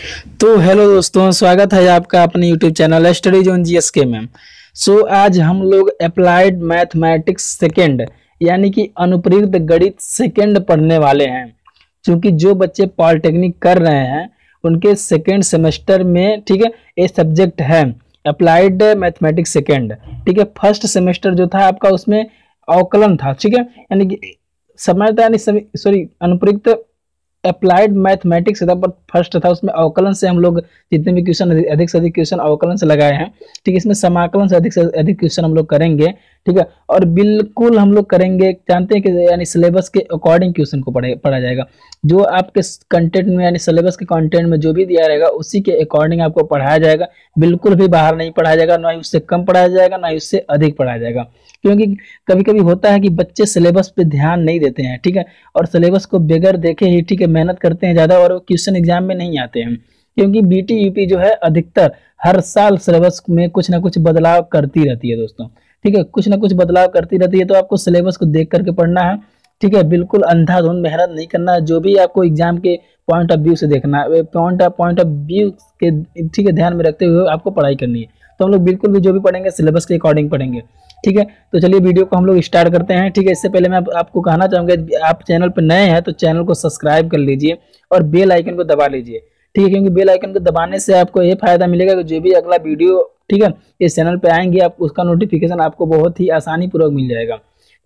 तो हेलो दोस्तों, स्वागत है आपका अपने YouTube channel study zone GSK में। आज हम लोग अप्लाइड मैथमेटिक्स सेकेंड यानी कि अनुप्रयुक्त गणित सेकेंड पढ़ने वाले हैं। क्योंकि जो बच्चे पॉलिटेक्निक कर रहे हैं उनके सेकेंड सेमेस्टर में, ठीक है, ये सब्जेक्ट है अप्लाइड मैथमेटिक्स सेकेंड। ठीक है, फर्स्ट सेमेस्टर जो था आपका उसमें अवकलन था, ठीक है, यानी कि समय था, यानी सॉरी अनुप्रयुक्त अप्लाइड मैथमेटिक्स था, पर फर्स्ट था उसमें अवकलन से हम लोग जितने भी क्वेश्चन अधिक से अधिक क्वेश्चन अवकलन से लगाए हैं। ठीक है, इसमें समाकलन से अधिक क्वेश्चन हम लोग करेंगे। ठीक है, और बिल्कुल हम लोग करेंगे, जानते हैं कि यानी सिलेबस के अकॉर्डिंग क्वेश्चन को पढ़ा जाएगा। जो आपके कंटेंट में यानी सिलेबस के कंटेंट में जो भी दिया रहेगा उसी के अकॉर्डिंग आपको पढ़ाया जाएगा। बिल्कुल भी बाहर नहीं पढ़ाया जाएगा, ना ही उससे कम पढ़ाया जाएगा ना ही उससे अधिक पढ़ाया जाएगा। क्योंकि कभी कभी होता है कि बच्चे सिलेबस पे ध्यान नहीं देते हैं, ठीक है, और सिलेबस को बगैर देखे ही, ठीक है, मेहनत करते हैं ज़्यादा और वो क्वेश्चन एग्जाम में नहीं आते हैं। क्योंकि बीटी यूपी जो है अधिकतर हर साल सिलेबस में कुछ ना कुछ बदलाव करती रहती है दोस्तों। ठीक है, कुछ ना कुछ बदलाव करती रहती है, तो आपको सिलेबस को देख करके पढ़ना है। ठीक है, बिल्कुल अंधाधुंध मेहनत नहीं करना है। जो भी आपको एग्जाम के पॉइंट ऑफ व्यू से देखना है, पॉइंट ऑफ व्यू के, ठीक है, ध्यान में रखते हुए आपको पढ़ाई करनी है। तो हम लोग बिल्कुल भी जो भी पढ़ेंगे सिलेबस के अकॉर्डिंग पढ़ेंगे। ठीक है, तो चलिए वीडियो को हम लोग स्टार्ट करते हैं। ठीक है, इससे पहले मैं आपको कहना चाहूंगा, आप चैनल पर नए हैं तो चैनल को सब्सक्राइब कर लीजिए और बेल आइकन को दबा लीजिए। ठीक है, क्योंकि बेल आइकन को दबाने से आपको ये फायदा मिलेगा कि जो भी अगला वीडियो, ठीक है, इस चैनल पे आएंगे आप उसका नोटिफिकेशन आपको बहुत ही आसानी पूर्वक मिल जाएगा।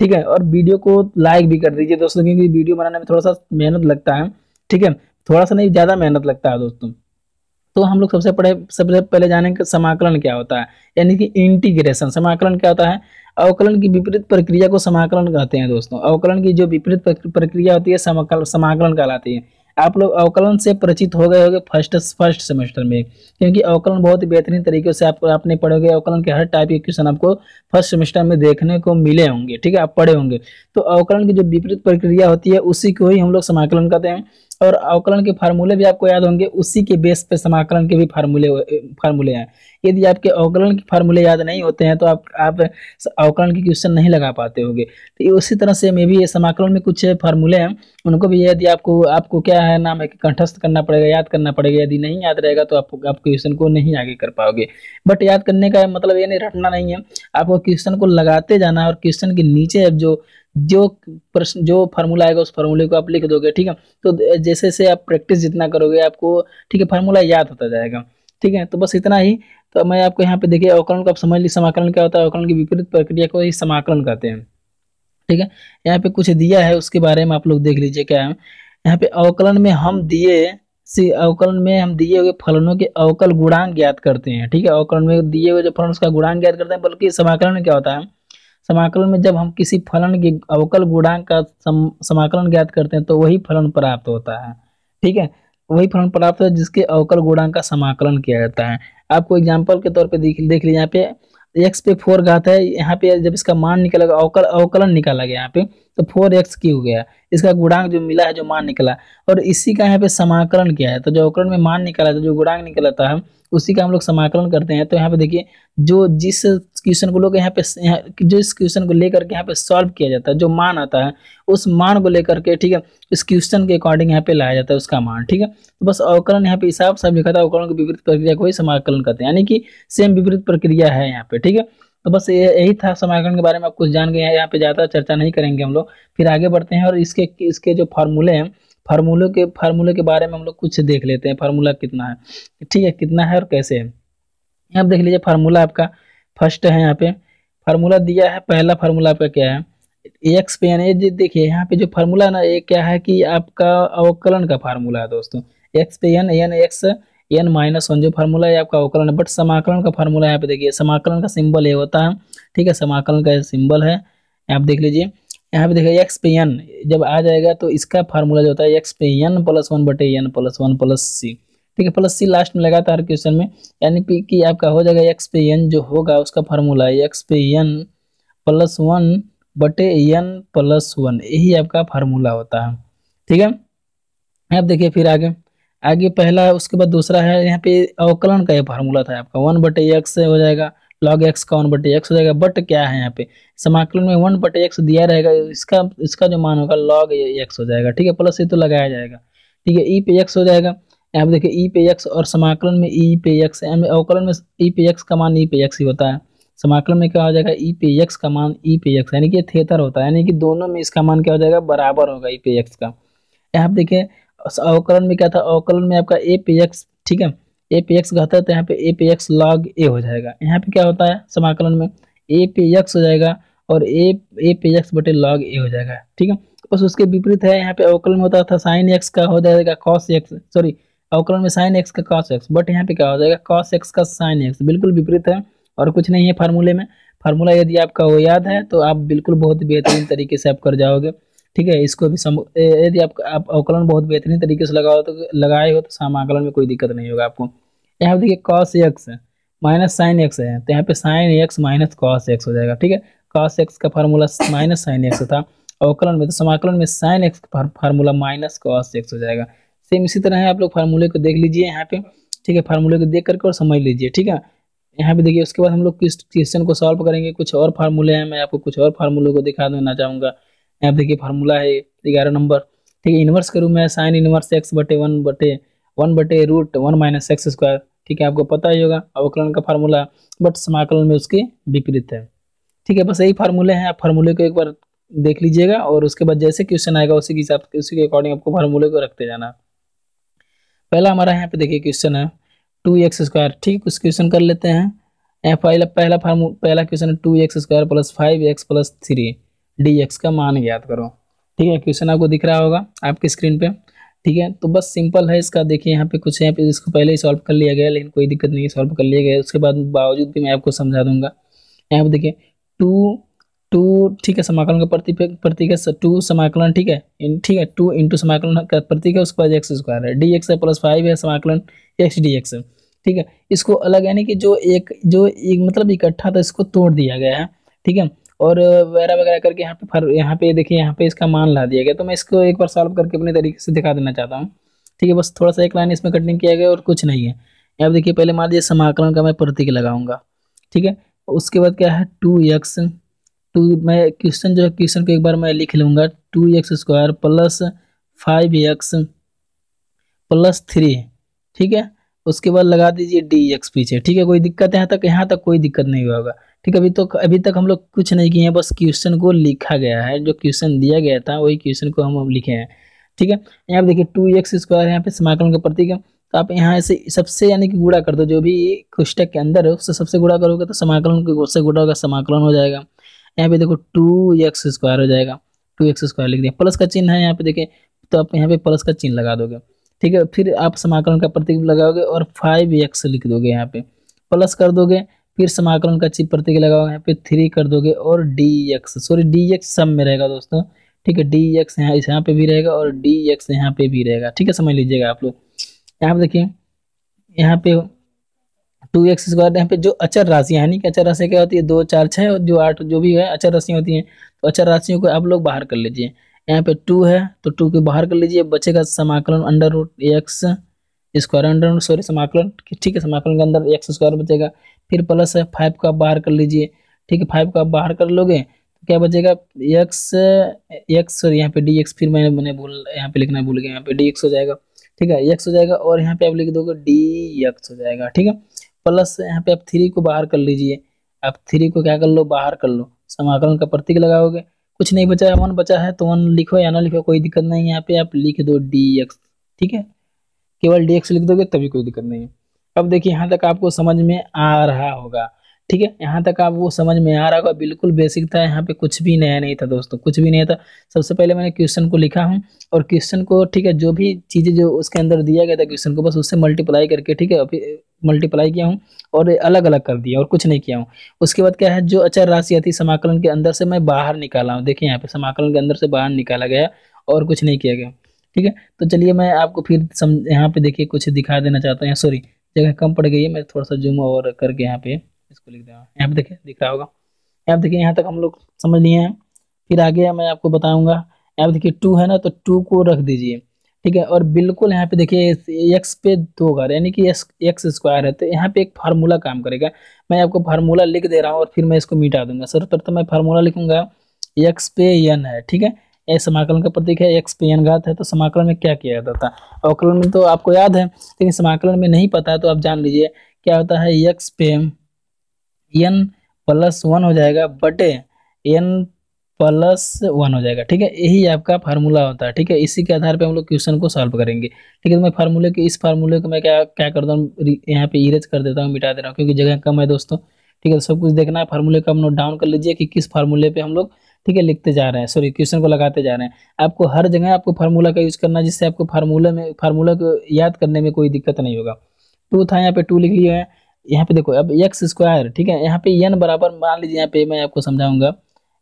ठीक है, और वीडियो को लाइक भी कर दीजिए दोस्तों, क्योंकि वीडियो बनाने में थोड़ा सा मेहनत लगता है। ठीक है, थोड़ा सा नहीं, ज्यादा मेहनत लगता है दोस्तों। तो हम लोग सबसे पहले जानेंगे समाकलन क्या होता है, यानी कि इंटीग्रेशन। समाकलन क्या होता है? अवकलन की विपरीत प्रक्रिया को समाकलन कहते हैं दोस्तों। अवकलन की जो विपरीत प्रक्रिया होती है समाकलन कहलाती है। आप लोग अवकलन से परिचित हो गए होंगे फर्स्ट सेमेस्टर में, क्योंकि अवकलन बहुत ही बेहतरीन तरीके से आपने पढ़ोगे। अवकलन के हर टाइप के क्वेश्चन आपको फर्स्ट सेमेस्टर में देखने को मिले होंगे। ठीक है, आप पढ़े होंगे। तो अवकलन की जो विपरीत प्रक्रिया होती है उसी को ही हम लोग समाकलन कहते हैं। और अवकलन के फार्मूले भी आपको याद होंगे, उसी के बेस पे समाकलन के भी फार्मूले हैं। यदि आपके अवकलन के फार्मूले याद नहीं होते हैं तो आप अवकलन के क्वेश्चन नहीं लगा पाते होंगे। तो उसी तरह से मे भी ये समाकलन में कुछ फार्मूले हैं, उनको भी यदि आपको क्या है नाम है कि कंठस्थ करना पड़ेगा, याद करना पड़ेगा। यदि नहीं याद रहेगा तो आप क्वेश्चन को नहीं आगे कर पाओगे। बट याद करने का मतलब ये नहीं रटना नहीं है, आपको क्वेश्चन को लगाते जाना है और क्वेश्चन के नीचे जो प्रश्न जो फार्मूला आएगा उस फार्मूले को आप लिख दोगे। ठीक है, तो जैसे से आप प्रैक्टिस जितना करोगे आपको, ठीक है, फार्मूला याद होता जाएगा। ठीक है, तो बस इतना ही। तो मैं आपको यहाँ पे देखिए अवकलन को आप समझ ली, समाकलन क्या होता है। अवकलन की विपरीत प्रक्रिया को ही समाकलन कहते हैं। ठीक है, यहाँ पे कुछ दिया है उसके बारे में आप लोग देख लीजिए क्या है। यहाँ पे अवकलन में हम दिए हुए फलनों के अवकल गुणांक ज्ञात करते हैं। ठीक है, अवकलन में दिए हुए जो फलन उसका गुणांक ज्ञात करते हैं। बल्कि समाकलन में क्या होता है, समाकलन में जब हम किसी फलन के अवकल गुणांक का समाकलन ज्ञात करते हैं तो वही फलन प्राप्त होता है। ठीक है, वही फलन प्राप्त होता है जिसके अवकल गुणांक का समाकलन किया जाता है। आपको एग्जांपल के तौर पे देख लीजिए, यहाँ पे x पे 4 घात है। यहाँ पे जब इसका मान निकलेगा, अवकलन निकाला गया यहाँ पे, तो 4x क्यों गया, इसका गुणांक जो मिला है, जो मान निकला, और इसी का यहाँ पे समाकलन किया है। तो जो अवकलन में मान निकाला था, जो गुणांक निकलता है, उसी का हम लोग समाकलन करते हैं। तो यहाँ पे देखिए, जिस क्वेश्चन को लोग जो इस क्वेश्चन को लेकर के यहाँ पे सॉल्व किया जाता है, जो मान आता है उस मान को लेकर के, ठीक है, इस क्वेश्चन के अकॉर्डिंग यहाँ पे लाया जाता है उसका मान। ठीक है, तो बस अवकलन यहाँ पे हिसाब साफ लिखा था, अवकलन की विपरीत प्रक्रिया को ही समाकलन करते हैं, यानी कि सेम विपरीत प्रक्रिया है यहाँ पे। ठीक है, तो बस यही था समाकलन के बारे में, आप कुछ जान गए हैं। यहाँ पे ज्यादा चर्चा नहीं करेंगे हम लोग, फिर आगे बढ़ते हैं और इसके जो फार्मूले हैं, फार्मूले के बारे में हम लोग कुछ देख लेते हैं। फार्मूला कितना है, ठीक है, कितना है और कैसे है। यहाँ देख लीजिए फार्मूला आपका फर्स्ट है। यहाँ पे फार्मूला दिया है, पहला फार्मूला आपका क्या है, एक्स पे यानी देखिए यहाँ पे जो फार्मूला है ना, ये क्या है कि आपका अवकलन का फार्मूला है दोस्तों। एक्स पे एन एक्स n-1 जो फार्मूला है आपका अवकलन है। बट समाकलन का फार्मूला यहाँ पे देखिए, समाकलन का सिंबल ये होता है। ठीक है, समाकलन का सिंबल है, आप देख लीजिए। यहाँ पे देखिए एक्स पे एन जब आ जाएगा तो इसका फार्मूला जो होता है एक्स पे n+1/n+1+c। ठीक है, प्लस सी लास्ट में लगाता है हर क्वेश्चन में, यानी कि आपका हो जाएगा एक्स पे एन जो होगा उसका फार्मूला है एक्स पे n+1/n+1, यही आपका फार्मूला होता है। ठीक है, अब देखिए फिर आगे पहला है, उसके बाद दूसरा है। यहाँ पे अवकलन का ये फार्मूला था आपका 1/x हो जाएगा, log x का 1/x हो जाएगा। बट क्या है यहाँ पे, समाकलन में 1/x दिया रहेगा, इसका जो मान होगा log x हो जाएगा। ठीक है, प्लस ये तो लगाया जाएगा। ठीक है, ई पे x हो जाएगा, यहाँ पे देखिए ई पे एक्स और समाकलन में ई पे एक्स, अवकलन में ई पे एक्स का मान ई पे एक्स ही होता है, समाकलन में क्या हो जाएगा ई पे एक्स का मान ई पे एक्स, यानी कि थेतर होता है, यानी कि दोनों में इसका मान क्या हो जाएगा बराबर होगा ई पे एक्स का। यहाँ पे देखिए अवकलन में क्या था, अवकलन में आपका ए पे एक्स, ठीक है, ए पे एक्स घाता है तो यहाँ पे ए पे एक्स लॉग ए हो जाएगा। यहाँ पे क्या होता है समाकलन में ए पे एक्स हो जाएगा और ए पे एक्स बटे लॉग ए हो जाएगा, ठीक है। बस उसके विपरीत है, यहाँ पे अवकलन में होता था साइन एक्स का हो जाएगा कॉस एक्स, सॉरी अवकलन में साइन एक्स का कॉस एक्स, बट यहाँ पे क्या हो जाएगा कॉस एक्स का साइन एक्स, बिल्कुल विपरीत है और कुछ नहीं है फार्मूले में। फार्मूला यदि आपका वो याद है तो आप बिल्कुल बहुत बेहतरीन तरीके से आप कर जाओगे, ठीक है। इसको भी यदि आप अवकलन बहुत बेहतरीन तरीके से लगाए हो तो समाकलन में कोई दिक्कत नहीं होगा आपको। यहाँ पे देखिए cos x minus sine x है तो यहाँ पे sine x minus cos x हो जाएगा, ठीक है। कॉस एक्स का फार्मूला माइनस साइन एक्स था अवकलन में, तो समाकलन में साइन एक्स का फार्मूला माइनस कॉस एक्स हो जाएगा। सेम इसी तरह है, आप लोग फार्मूले को देख लीजिए यहाँ पे, ठीक है, फार्मूले को देख करके और समझ लीजिए, ठीक है। यहाँ पे देखिए उसके बाद हम लोग किस क्वेश्चन को सॉल्व करेंगे, कुछ और फार्मूले हैं, मैं आपको कुछ और फार्मूले को दिखा देना चाहूंगा। यहाँ पे देखिए फार्मूला है 11 नंबर, ठीक है, इनवर्स के रूप में साइन इनवर्स एक्स बटे वन बटे root one minus x square, ठीक है, आपको पता ही होगा अवकलन का फार्मूला, बट समाकलन में उसके विपरीत है, ठीक है। बस यही फार्मूले हैं, आप फार्मूले को एक बार देख लीजिएगा और उसके बाद जैसे क्वेश्चन आएगा उसी के हिसाब से उसी के अकॉर्डिंग आपको फार्मूले को रखते जाना। पहला हमारा यहाँ पे देखिए क्वेश्चन है 2x², ठीक, उस क्वेश्चन कर लेते हैं। पहला क्वेश्चन है 2x² plus 5x plus 3 dx का मान ज्ञात करो, ठीक है। क्वेश्चन आपको दिख रहा होगा आपकी स्क्रीन पे, ठीक है। तो बस सिंपल है इसका, देखिए यहाँ पे कुछ, यहाँ पे इसको पहले ही सॉल्व कर लिया गया, लेकिन कोई दिक्कत नहीं है, सॉल्व कर लिया गया, उसके बाद बावजूद भी मैं आपको समझा दूंगा। यहाँ पे देखिए टू टू ठीक है, समाकलन का प्रतीक है 2 समाकलन, ठीक है, ठीक है, 2 इंटू समाकलन का प्रतीक है, उसके बाद x² है, dx है प्लस 5 है समाकलन x dx है, ठीक है। इसको अलग यानी कि जो एक मतलब इकट्ठा था इसको तोड़ दिया गया है, ठीक है, और वगैरह वगैरह करके यहाँ पे देखिए यहाँ पे इसका मान ला दिया गया। तो मैं इसको एक बार सॉल्व करके अपने तरीके से दिखा देना चाहता हूँ, ठीक है। बस थोड़ा सा एक लाइन इसमें कटिंग किया गया और कुछ नहीं है। यहाँ देखिए पहले मान लीजिए समाकलन का मैं प्रतीक लगाऊंगा, ठीक है, उसके बाद क्या है 2x, मैं क्वेश्चन जो है क्वेश्चन को एक बार मैं लिख लूंगा 2x² प्लस 5x प्लस 3, ठीक है, उसके बाद लगा दीजिए dx पीछे, ठीक है। कोई दिक्कत है यहाँ तक कोई दिक्कत नहीं होगा, ठीक है। अभी तक हम लोग कुछ नहीं किए हैं, बस क्वेश्चन को लिखा गया है, जो क्वेश्चन दिया गया था वही क्वेश्चन को हम लिखे हैं, ठीक है। यहाँ पे देखिए 2x² यहाँ पे समाकलन का प्रतीक है, तो आप यहाँ से सबसे यानी कि गुणा कर दो, जो भी कोष्टक के अंदर है उससे सबसे गुणा करोगे तो समाकलन को से गुणा होगा, समाकलन हो जाएगा। यहाँ पे देखो 2x² हो जाएगा, 2x² लिख दिया, प्लस का चिन्ह है यहाँ पे देखिए, तो आप यहाँ पे प्लस का चिन्ह लगा दोगे, ठीक है। फिर आप समाकलन का प्रतीक लगाओगे और 5x लिख दोगे, यहाँ पे प्लस कर दोगे, फिर समाकलन का प्रतीक लगाओगे, यहाँ पे 3 कर दोगे और dx सब में रहेगा दोस्तों, ठीक है, dx यहाँ पे भी रहेगा और dx यहाँ पे भी रहेगा, ठीक है, समझ लीजिएगा आप लोग। यहाँ पे देखिए यहाँ पे 2x² यहाँ पे जो अचर राशि यानी कि अचर राशि क्या होती है 2 4 6 और जो 8 जो भी है अचर राशियाँ होती हैं, तो अचर राशियों को आप लोग बाहर कर लीजिए। यहाँ पे 2 है तो 2 को बाहर कर लीजिए, बचेगा समाकलन समाकलन, ठीक है, समाकलन के अंदर x² बचेगा, फिर प्लस है 5 को आप बाहर कर लीजिए, ठीक है, 5 को आप बाहर कर लोगे तो क्या बचेगा और यहाँ पे dx, फिर मैंने यहाँ पे लिखना भूल गया, यहाँ पे dx हो जाएगा, ठीक है, x हो जाएगा और यहाँ पे आप लिख दोगे dx हो जाएगा, ठीक है। प्लस यहाँ पे आप 3 को बाहर कर लीजिए, आप 3 को क्या कर लो बाहर कर लो, समाकलन का प्रतीक लगाओगे, कुछ नहीं बचा है 1 बचा है तो 1 लिखो या ना लिखो कोई दिक्कत नहीं है, यहाँ पे आप लिख दो dx, ठीक है, केवल dx लिख दोगे तभी कोई दिक्कत नहीं है। अब देखिए यहाँ तक आपको समझ में आ रहा होगा, ठीक है, यहाँ तक आप वो समझ में आ रहा होगा, बिल्कुल बेसिक था, यहाँ पे कुछ भी नया नहीं था दोस्तों, कुछ भी नहीं था। सबसे पहले मैंने क्वेश्चन को लिखा हूँ और क्वेश्चन को, ठीक है, जो भी चीज़ें जो उसके अंदर दिया गया था क्वेश्चन को बस उससे मल्टीप्लाई करके, ठीक है, मल्टीप्लाई किया हूँ और अलग अलग कर दिया और कुछ नहीं किया हूँ। उसके बाद क्या है जो अचर राशि थी समाकलन के अंदर से मैं बाहर निकाला हूँ, देखिए यहाँ पे समाकलन के अंदर से बाहर निकाला गया और कुछ नहीं किया गया, ठीक है। तो चलिए मैं आपको फिर यहाँ पे देखिए कुछ दिखा देना चाहता हूँ, सॉरी जगह कम पड़ गई है, मैं थोड़ा सा जूम और करके यहाँ पे इसको लिख दूँगा, यहाँ पे देखिए दिख रहा होगा, यहाँ पे देखिए यहाँ तक हम लोग समझ लिए हैं। फिर आगे मैं आपको बताऊंगा, यहाँ पे देखिए 2 है ना तो 2 को रख दीजिए, ठीक है, और बिल्कुल यहाँ पे देखिए x पे 2 बार यानी कि x² है तो यहाँ पे एक फार्मूला काम करेगा। मैं आपको फार्मूला लिख दे रहा हूँ और फिर मैं इसको मिटा दूंगा। सर्वप्रथम मैं फार्मूला लिखूंगा x पे n है, ठीक है, ये समाकलन का प्रतीक है, x पे n घात है, तो समाकलन में क्या किया जाता था? अवकलन में तो आपको याद है, लेकिन समाकलन में नहीं पता है तो आप जान लीजिए क्या होता है, x पे n प्लस 1 हो जाएगा बटे n प्लस 1 हो जाएगा। ठीक है, यही आपका फार्मूला होता है। ठीक है, इसी के आधार पे हम लोग क्वेश्चन को सॉल्व करेंगे। ठीक है, तो मैं फार्मूले के इस फार्मूले को मैं क्या क्या करता हूँ, यहाँ पे इरेज कर देता हूँ, मिटा दे रहा हूँ, क्योंकि जगह कम है दोस्तों। ठीक है, तो सब कुछ देखना है, फार्मूले का आप नोट डाउन कर लीजिए कि किस फार्मूले पे हम लोग, ठीक है, लिखते जा रहे हैं, सॉरी क्वेश्चन को लगाते जा रहे हैं। आपको हर जगह आपको फार्मूला का यूज करना है, जिससे आपको फार्मूला को याद करने में कोई दिक्कत नहीं होगा। टू था, यहाँ पे टू लिख लिया है। यहाँ पे देखो अब एक्स स्क्वायर, ठीक है, यहाँ पे एन बराबर मान लीजिए, यहाँ पे मैं आपको समझाऊंगा।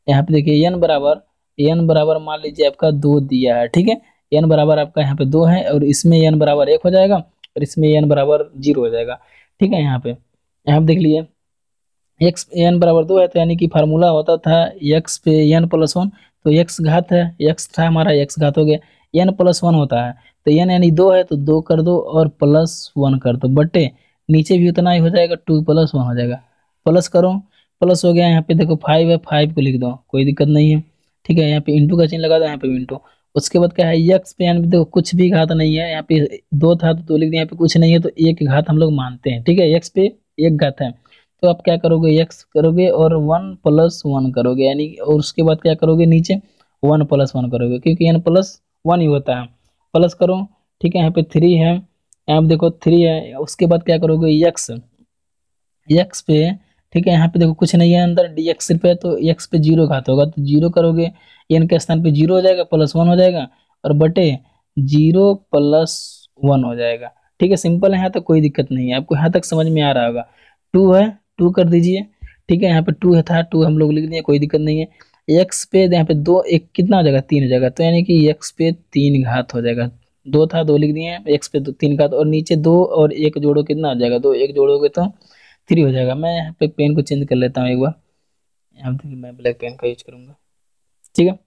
यहाँ पे देखिए एन बराबर मान लीजिए आपका 2 दिया है। ठीक है, एन बराबर आपका यहाँ पे 2 है, और इसमें एन बराबर 1 हो जाएगा, और इसमें एन बराबर 0 हो जाएगा। ठीक है, यहाँ पे देख लीजिए एक्स एन बराबर 2 है, तो यानी कि फार्मूला होता था एक्स पे एन प्लस 1, तो एक्स घात है, एक्स था हमारा, एक्स घात हो गया, एन प्लस 1 होता है, तो एन यानी 2 है, तो 2 कर दो और प्लस 1 कर दो, बटे नीचे भी उतना ही हो जाएगा, 2 प्लस 1 हो जाएगा, प्लस करो, प्लस हो गया। यहाँ पे देखो 5 है, 5 को लिख दो, कोई दिक्कत नहीं है। ठीक है, यहाँ पे इंटू का चिन्ह लगा दो, यहाँ पे इंटू। उसके बाद क्या है, एक्स पे यानी देखो कुछ भी घात नहीं है, यहाँ पे 2 था तो 2 लिख दिया, यहाँ पे कुछ नहीं है तो एक घात हम लोग मानते हैं। ठीक है, एक्स पे एक घात है, तो आप क्या करोगे, एक्स करोगे और 1 प्लस 1 करोगे, यानी और उसके बाद क्या करोगे, नीचे 1 प्लस 1 करोगे, क्योंकि एन प्लस 1 ही होता है, प्लस करो। ठीक है, यहाँ पे 3 है, यहाँ पे देखो 3 है, उसके बाद क्या करोगे, एक्स पे, ठीक है, यहाँ पे देखो कुछ नहीं है अंदर, डी एक्स पे, तो एक्स पे 0 घात होगा, तो 0 करोगे, एन के स्थान पे 0 हो जाएगा, प्लस 1 हो जाएगा, और बटे 0 प्लस 1 हो जाएगा। ठीक है, सिंपल है, यहाँ तक कोई दिक्कत नहीं है, आपको यहाँ तक समझ में आ रहा होगा। 2 है, 2 कर दीजिए। ठीक है, यहाँ पे 2 है था, 2 हम लोग लिख दिए, कोई दिक्कत नहीं है। एक्स पे यहाँ पे 2 एक कितना हो जाएगा, 3 हो जाएगा, तो यानी कि एक्स पे 3 घात हो जाएगा, 2 था 2 लिख दिए, एक्स पे 3 घात, और नीचे 2 और 1 जोड़ो कितना हो जाएगा, 2 1 जोड़ोगे तो 3 हो जाएगा। मैं यहाँ पे पेन को चेंज कर लेता हूँ एक बार, यहाँ पे मैं ब्लैक पेन का यूज करूंगा। ठीक है,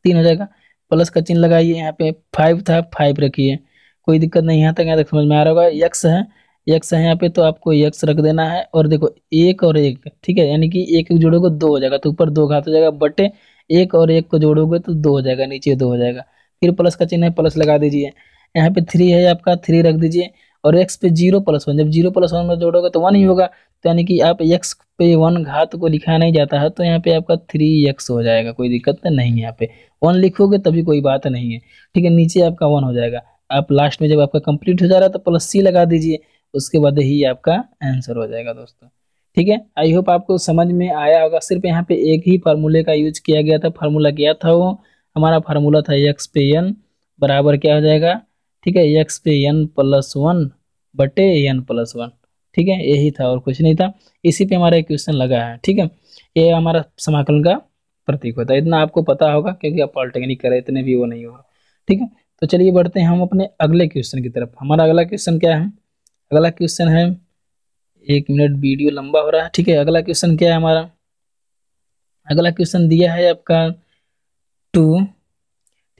3 हो जाएगा, प्लस का चिन्ह लगाइए, यहाँ पे 5 था, 5 रखिए, कोई दिक्कत नहीं, यहाँ तक समझ में आ रहा होगा। एक्स है यहाँ पे, तो आपको एक्स रख देना है, और देखो 1 और 1, ठीक है, यानी कि 1 जोड़ोगे 2 हो जाएगा, तो ऊपर 2 घात हो जाएगा, बटे 1 और 1 को जोड़ोगे तो 2 हो जाएगा, नीचे 2 हो जाएगा, फिर प्लस का चिन्ह है, प्लस लगा दीजिए। यहाँ पे 3 है आपका, 3 रख दीजिए, और एक्स पे 0 प्लस 1, जब 0 प्लस 1 में जोड़ोगे तो 1 ही होगा, तो यानी कि आप एक्स पे 1 घात को लिखा नहीं जाता है, तो यहाँ पे आपका 3x हो जाएगा, कोई दिक्कत नहीं है, यहाँ पे 1 लिखोगे तभी कोई बात नहीं है। ठीक है, नीचे आपका 1 हो जाएगा, आप लास्ट में जब आपका कंप्लीट हो जा रहा है तो प्लस सी लगा दीजिए, उसके बाद ही आपका आंसर हो जाएगा दोस्तों। ठीक है, आई होप आपको समझ में आया होगा। सिर्फ यहाँ पे एक ही फार्मूले का यूज किया गया था, फार्मूला क्या था वो, हमारा फार्मूला था एक्स पे एन बराबर क्या हो जाएगा, ठीक है, एक्स पे एन प्लस 1 बटे एन प्लस 1। ठीक है, यही था और कुछ नहीं था, इसी पे हमारा एक क्वेश्चन लगा है। ठीक है, ये हमारा समाकलन का प्रतीक होता है, इतना आपको पता होगा क्योंकि आप पॉलिटेक्निक करें, इतने भी वो नहीं होगा। ठीक है, तो चलिए बढ़ते हैं हम अपने अगले क्वेश्चन की तरफ। हमारा अगला क्वेश्चन क्या है, अगला क्वेश्चन है, 1 मिनट वीडियो लंबा हो रहा है। ठीक है, अगला क्वेश्चन क्या है हमारा, अगला क्वेश्चन दिया है आपका 2।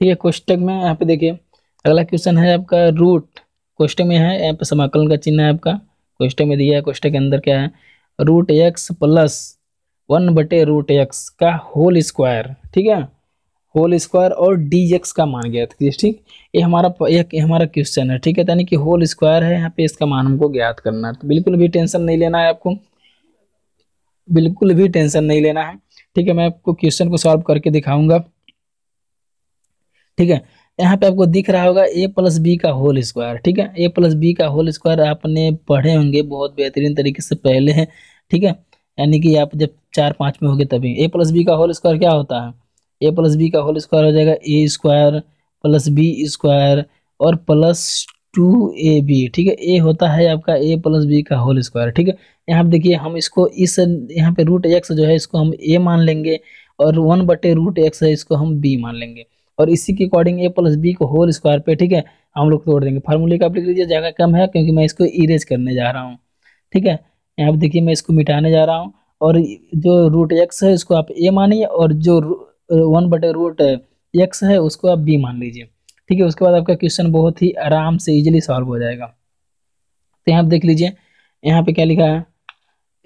ठीक है, कोष्टक में यहाँ पे देखिए अगला क्वेश्चन है आपका रूट, कोष्टक में है, यहाँ पे समाकलन का चिन्ह है आपका, कोष्टक में दिया है, कोष्टक के अंदर क्या है, रूट एक्स प्लस 1 बटे रूट एक्स का होल स्क्वायर। ठीक है, होल स्क्वायर और डी एक्स का मान ज्ञात कीजिए। ठीक, ये हमारा क्वेश्चन है। ठीक है, यानी कि होल स्क्वायर है, यहाँ पे इसका मान हमको ज्ञात करना है, तो बिल्कुल भी टेंशन नहीं लेना है आपको, बिल्कुल भी टेंशन नहीं लेना है। ठीक है, मैं आपको क्वेश्चन को सॉल्व करके दिखाऊंगा। ठीक है, यहाँ पे आपको दिख रहा होगा ए प्लस बी का होल स्क्वायर। ठीक है, ए प्लस बी का होल स्क्वायर आपने पढ़े होंगे बहुत बेहतरीन तरीके से पहले है। ठीक है, यानी कि आप जब 4 5 में होगे तभी ए प्लस बी का होल स्क्वायर क्या होता है, ए प्लस बी का होल स्क्वायर हो जाएगा ए स्क्वायर प्लस बी स्क्वायर और प्लस 2ab। ठीक है, ए होता है आपका ए प्लस बी का होल स्क्वायर। ठीक है, यहाँ पे देखिए हम इसको इस यहाँ पे रूट एक्स जो है इसको हम ए मान लेंगे, और 1 बटे रूट एक्स है इसको हम बी मान लेंगे, और इसी के अकॉर्डिंग ए प्लस बी को होल स्क्वायर पे, ठीक है, हम लोग तोड़ देंगे। फार्मूले का आप लिख लीजिए, जगह कम है क्योंकि मैं इसको इरेज करने जा रहा हूँ। ठीक है, यहाँ पे देखिए मैं इसको मिटाने जा रहा हूँ, और जो रूट एक्स है इसको आप ए मानिए, और जो 1 बटे रूट एक्स है उसको आप बी मान लीजिए। ठीक है, उसके बाद आपका क्वेश्चन बहुत ही आराम से इजीली सॉल्व हो जाएगा। तो यहाँ पे देख लीजिए, यहाँ पे क्या लिखा है,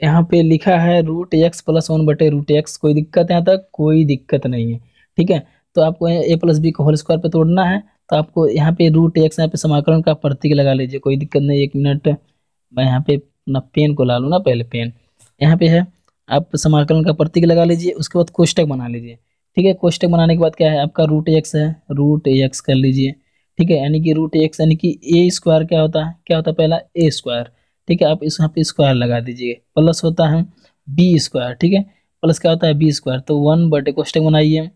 यहाँ पे लिखा है रूट एक्स प्लस 1 बटे रूट एक्स, कोई दिक्कत है यहाँ तक, कोई दिक्कत नहीं है। ठीक है, तो आपको ए प्लस बी को होल स्क्वायर पे तोड़ना है, तो आपको यहाँ पे रूट एक्स, यहाँ पे समाकलन का प्रतीक लगा लीजिए, कोई दिक्कत नहीं। 1 मिनट मैं यहाँ पे अपना पेन को ला लूँ ना, पहले पेन यहाँ पे है। आप समाकलन का प्रतीक लगा लीजिए, उसके बाद कोष्टक बना लीजिए। ठीक है, कोष्टक बनाने के बाद क्या है आपका रूट एक्स है, रूट एक्स कर लीजिए। ठीक है, यानी कि रूट एक्स यानी कि ए स्क्वायर क्या होता है, क्या होता है पहला ए स्क्वायर। ठीक है, आप इस यहाँ पे स्क्वायर लगा दीजिए, प्लस होता है बी स्क्वायर। ठीक है, प्लस क्या होता है बी स्क्वायर, तो 1 बटे कोष्टक बनाइए,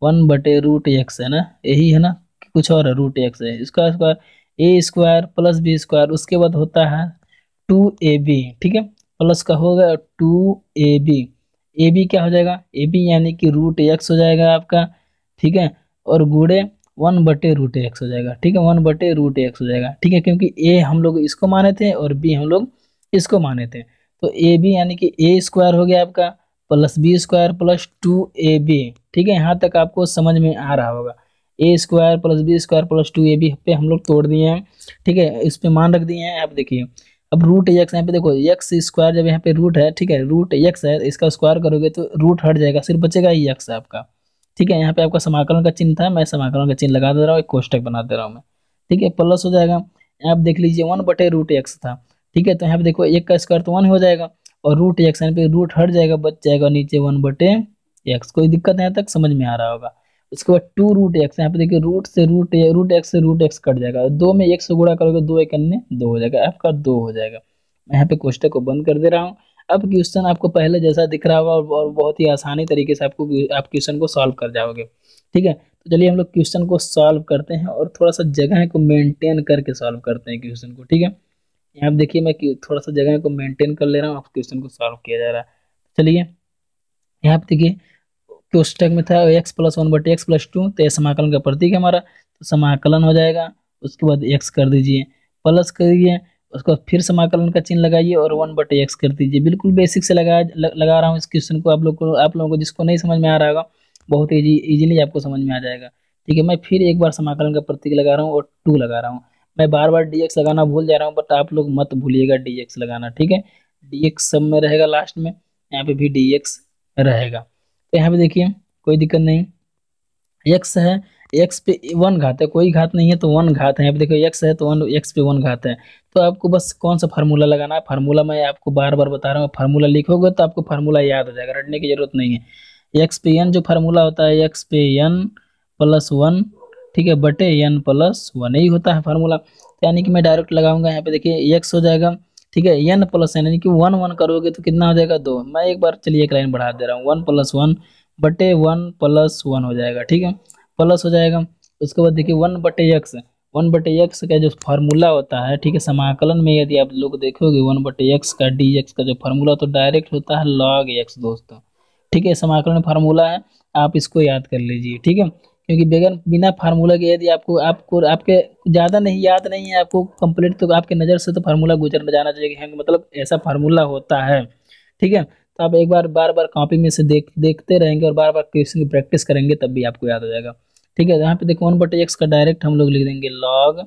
1/√x है ना, यही है ना कि कुछ और है, रूट एक्स है, इसका स्क्वायर ए स्क्वायर प्लस बी स्क्वायर, उसके बाद होता है 2ab। ठीक है, प्लस का होगा 2ab, ए बी क्या हो जाएगा, ए बी यानी कि रूट एक्स हो जाएगा आपका। ठीक है, और गुड़े 1/√x हो जाएगा। ठीक है, 1/√x हो जाएगा। ठीक है, क्योंकि ए हम लोग इसको माने थे और बी हम लोग इसको माने थे, तो ए बी यानी कि ए स्क्वायर हो गया आपका plus B square plus 2ab। ठीक है, यहाँ तक आपको समझ में आ रहा होगा। A square plus B square plus 2ab पे हम लोग तोड़ दिए हैं। ठीक है, इस पे मान रख दिए हैं। आप देखिए अब रूट एक्स, यहाँ पे देखो एक्स स्क्वायर, जब यहाँ पे रूट है, ठीक है, रूट एक्स है, इसका स्क्वायर करोगे तो रूट हट जाएगा, सिर्फ बचेगा ही एक्स आपका। ठीक है, यहाँ पे आपका समाकलन का चिन्ह था, मैं समाकलन का चिन्ह लगा दे रहा हूँ, एक कोष्टक बना दे रहा हूँ मैं। ठीक है, प्लस हो जाएगा, आप देख लीजिए 1/√x था। ठीक है, तो यहाँ पे देखो एक का स्क्वायर तो 1 हो जाएगा, और रूट एक्स यहाँ पे रूट हट जाएगा, बच जाएगा नीचे 1/x। कोई दिक्कत यहाँ तक समझ में आ रहा होगा। उसके बाद 2√x, यहाँ पे देखिए रूट एक्स कट जाएगा, 2 में 1 से गुणा करोगे, 2 1 अन्य 2 हो जाएगा, आपका 2 हो जाएगा। मैं यहाँ पे कोष्टक को बंद कर दे रहा हूँ। अब क्वेश्चन आपको पहले जैसा दिख रहा होगा और बहुत ही आसानी तरीके से आपको आप क्वेश्चन को सॉल्व कर जाओगे। ठीक है, तो चलिए हम लोग क्वेश्चन को सॉल्व करते हैं और थोड़ा सा जगह को मेंटेन करके सॉल्व करते हैं क्वेश्चन को। ठीक है, यहाँ पे देखिए मैं थोड़ा सा जगह को मेंटेन कर ले रहा हूँ, आप क्वेश्चन को सॉल्व किया जा रहा है। चलिए यहाँ पे देखिए कोष्टक में था x + 1/x + 2, तो ये समाकलन का प्रतीक है हमारा, तो समाकलन हो जाएगा। उसके बाद x कर दीजिए, प्लस करिए, उसके बाद फिर समाकलन का चिन्ह लगाइए और 1/x कर दीजिए। बिल्कुल बेसिक से लगा रहा हूँ इस क्वेश्चन को, आप लोगों को जिसको नहीं समझ में आ रहा होगा, बहुत इजीली आपको समझ में आ जाएगा। ठीक है, मैं फिर एक बार समाकलन का प्रतीक लगा रहा हूँ और 2 लगा रहा हूँ। मैं बार बार dx लगाना भूल जा रहा हूँ, बट आप लोग मत भूलिएगा dx लगाना। ठीक है, dx सब में रहेगा लास्ट में, यहाँ पे भी dx रहेगा। तो यहाँ पे देखिए कोई दिक्कत नहीं, x है, x पे 1 घात है, कोई घात नहीं है तो 1 घात है। यहाँ पे देखो x है तो 1 x पे 1 घात है, तो आपको बस कौन सा फार्मूला लगाना है, फार्मूला मैं आपको बार बार बता रहा हूँ, फार्मूला लिखोगे तो आपको फार्मूला याद हो जाएगा, रटने की जरूरत नहीं है। x पे n जो फार्मूला होता है, x पे n + 1, ठीक है, बटे n + 1, यही होता है फार्मूला। यानी कि मैं डायरेक्ट लगाऊंगा, यहाँ पे देखिए x हो जाएगा, ठीक है, n + n यानी कि 1 1 करोगे तो कितना हो जाएगा 2। मैं एक बार चलिए एक लाइन बढ़ा दे रहा हूँ, 1 + 1 बटे 1 + 1 हो जाएगा। ठीक है, प्लस हो जाएगा। उसके बाद देखिए 1/x, 1/x का जो फार्मूला होता है, ठीक है, समाकलन में यदि आप लोग देखोगे 1/x का dx का जो फार्मूला तो डायरेक्ट होता है log x दोस्तों। ठीक है, समाकलन फार्मूला है, आप इसको याद कर लीजिए। ठीक है, क्योंकि बगैर बिना फार्मूला के यदि आपको आपको आपके ज़्यादा नहीं याद नहीं है आपको कंप्लीट, तो आपके नज़र से तो फार्मूला गुजर जाना चाहिए कि हाँ, मतलब ऐसा फार्मूला होता है। ठीक है, तो आप एक बार बार बार कॉपी में से देखते रहेंगे और बार बार क्वेश्चन की प्रैक्टिस करेंगे, तब भी आपको याद हो जाएगा। ठीक है, यहाँ पे देखो 1/x का डायरेक्ट हम लोग लिख देंगे log,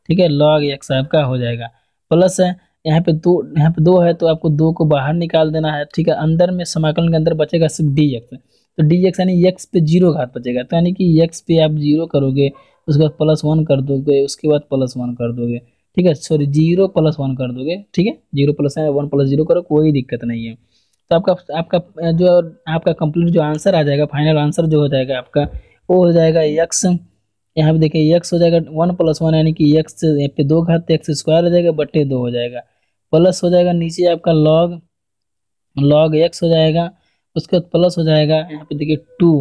ठीक है, log x आपका हो जाएगा। प्लस है, यहाँ पे 2 है तो आपको 2 को बाहर निकाल देना है। ठीक है, अंदर में समाकलन के अंदर बचेगा सिर्फ dx, तो dx यानी x पे 0 घात बचेगा, तो यानी कि x पे आप 0 करोगे, उसके बाद +1 कर दोगे, उसके बाद +1 कर दोगे। ठीक है, सॉरी 0 + 1 कर दोगे। ठीक है, 0 + 1 + 0 करो, कोई दिक्कत नहीं है। तो आपका आपका जो आपका कंप्लीट जो आंसर आ जाएगा, फाइनल आंसर जो हो जाएगा आपका, वो हो जाएगा x। यहाँ पे देखिए x हो जाएगा 1 + 1 यानी कि x यहाँ पे 2 घात x स्क्वायर हो जाएगा बटे 2 हो जाएगा, प्लस हो जाएगा नीचे आपका log x हो जाएगा। उसके बाद प्लस हो जाएगा, यहाँ पे देखिए 2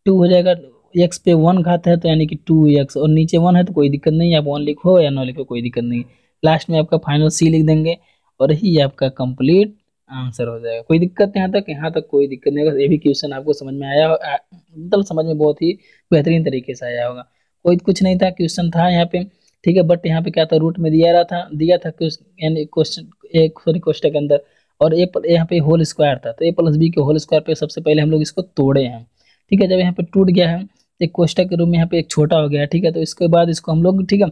हो जाएगा, x पे 1 घात है तो यानी कि 2x, और नीचे 1 है तो कोई दिक्कत नहीं है, आप 1 लिखो या ना लिखो कोई दिक्कत नहीं। लास्ट में आपका फाइनल c लिख देंगे और ही आपका कंप्लीट आंसर हो जाएगा। कोई दिक्कत यहाँ तक कोई दिक्कत नहीं होगा। ये भी क्वेश्चन आपको समझ में आया मतलब समझ में बहुत ही बेहतरीन तरीके से आया होगा। कोई कुछ नहीं था, क्वेश्चन था यहाँ पे। ठीक है, बट यहाँ पे क्या था, रूट में दिया था यानी क्वेश्चन एक सॉरी क्वेश्चन के अंदर, और यहाँ पे होल स्क्वायर था, तो a + b के होल स्क्वायर पे सबसे पहले हम लोग इसको तोड़े हैं। ठीक है, जब यहाँ पे टूट गया है एक कोष्टक के रूप में यहाँ पे एक छोटा हो गया है। ठीक है, तो इसके बाद इसको हम लोग, ठीक है,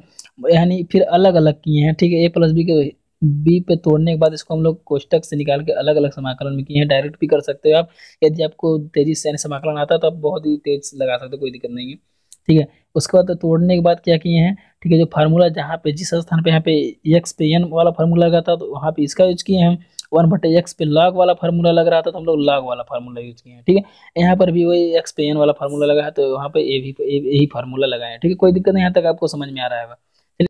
यानी फिर अलग अलग किए हैं। ठीक है, a + b के बी पे तोड़ने के बाद इसको हम लोग कोष्टक से निकाल के अलग अलग समाकलन में किए हैं। डायरेक्ट भी कर सकते हो आप, यदि आपको तेजी से यानी समाकलन आता है तो आप बहुत ही तेज से लगा सकते हो, कोई दिक्कत नहीं है। ठीक है, उसके बाद तोड़ने के बाद क्या किए हैं, ठीक है, जो फार्मूला जहाँ पे जिस स्थान पे यहाँ पे एक्स पे एन वाला फार्मूला लगा था तो वहाँ पे इसका यूज किए हैं। 1/x पे लॉग वाला फार्मूला लग रहा था तो हम लोग लॉग वाला फार्मूला यूज किए हैं। ठीक है, यहाँ पर भी वही एक्स पे एन वाला फार्मूला लगा है तो वहाँ पे ए भी यही फार्मूला लगाए हैं। ठीक है, कोई दिक्कत नहीं, यहाँ तक आपको समझ में आ रहा है।